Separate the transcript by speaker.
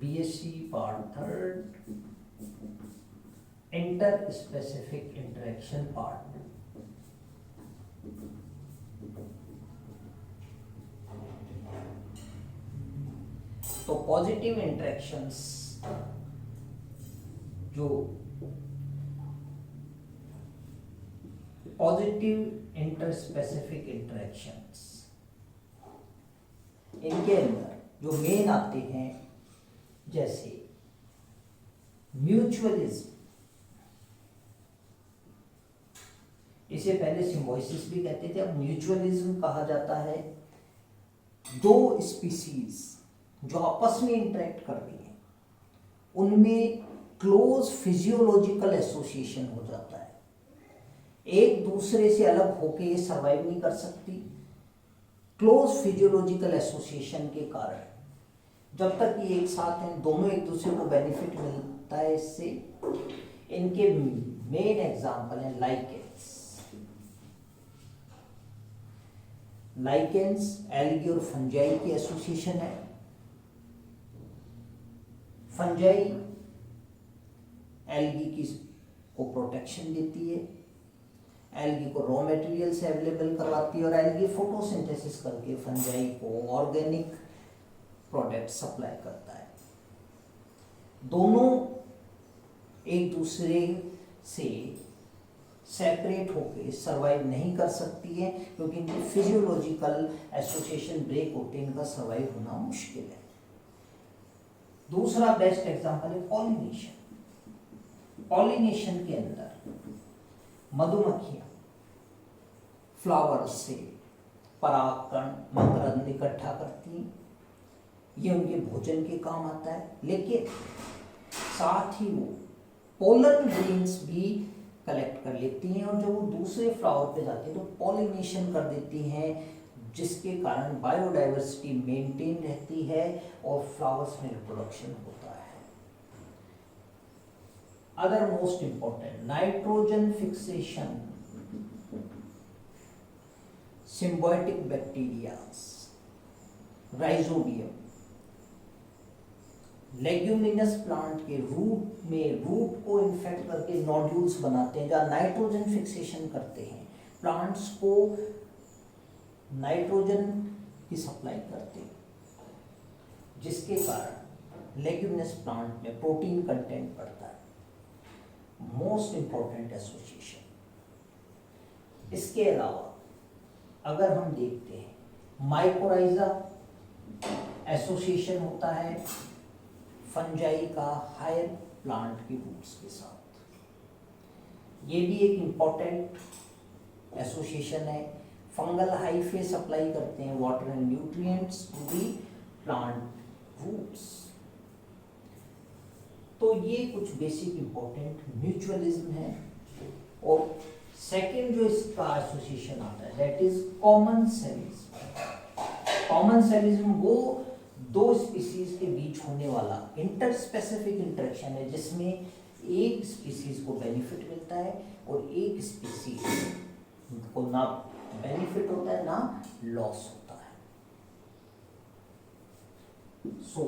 Speaker 1: BSc part third, inter-specific interaction part. तो positive interactions जो positive interspecific interactions, इनके अंदर जो मेन आते हैं जैसे म्यूचुअलिज्म, इसे पहले सिम्बायोसिस भी कहते थे, अब म्यूचुअलिज्म कहा जाता है। दो स्पीसीज जो आपस में इंटरेक्ट कर रही हैं उनमें क्लोज फिजियोलॉजिकल एसोसिएशन हो जाता है, एक दूसरे से अलग होके ये सर्वाइव नहीं कर सकती। क्लोज फिजियोलॉजिकल एसोसिएशन के कारण जब तक ये एक साथ हैं दोनों एक दूसरे को बेनिफिट मिलता है इससे। इनके मेन एग्जांपल हैं लाइकेंस। लाइकेंस एल्गी और फंजाई की एसोसिएशन है। फंजाई एल्गी की को प्रोटेक्शन देती है, एल्गी को रॉ मटेरियल से अवेलेबल करवाती है और एल्गी फोटोसिंथेसिस करके फंजाई को ऑर्गेनिक प्रोडक्ट सप्लाई करता है। दोनों एक दूसरे से सेपरेट होकर सर्वाइव नहीं कर सकती है क्योंकि इनकी फिजियोलॉजिकल एसोसिएशन ब्रेक होते हैं, इनका सर्वाइव होना मुश्किल है। दूसरा बेस्ट एग्जांपल है पॉलिनेशन। पॉलिनेशन के अंदर मधुमक्खियां फ्लावर्स से परागकण मकरंद इकट्ठा करती हैं, ये उनके भोजन के काम आता है, लेकिन साथ ही वो पोलन ग्रेन्स भी कलेक्ट कर लेती हैं और जब वो दूसरे फ्लावर पे जाती है तो पॉलिनेशन कर देती हैं, जिसके कारण बायोडाइवर्सिटी मेंटेन रहती है और फ्लावर्स में रिप्रोडक्शन होता है। Other most important nitrogen fixation, symbiotic bacteria, rhizobium, leguminous plant के रूट में रूट को इन्फेक्ट करके नोड्यूल्स बनाते हैं जहाँ नाइट्रोजन फिक्सेशन करते हैं, प्लांट्स को नाइट्रोजन की सप्लाई करते हैं, जिसके कारण लेग्यूमिनस प्लांट में प्रोटीन कंटेंट बढ़ता है। Most important association. इसके अलावा अगर हम देखते हैं माइकोराइजा एसोसिएशन होता है फंजाई का हायर प्लांट की रूट्स के साथ, ये भी एक इम्पॉर्टेंट एसोसिएशन है। फंगल हाइफे सप्लाई करते हैं water and nutrients to the plant roots. तो ये कुछ बेसिक इंपॉर्टेंट म्यूचुअलिज्म है। और सेकंड जो इसका एसोसिएशन आता है दैट इज कॉमन सेलिज्म। कॉमन सेलिज्म वो दो स्पीसीज के बीच होने वाला इंटरस्पेसिफिक इंटरेक्शन है जिसमें एक स्पीसीज को बेनिफिट मिलता है और एक स्पीसीज को ना बेनिफिट होता है ना लॉस होता है। सो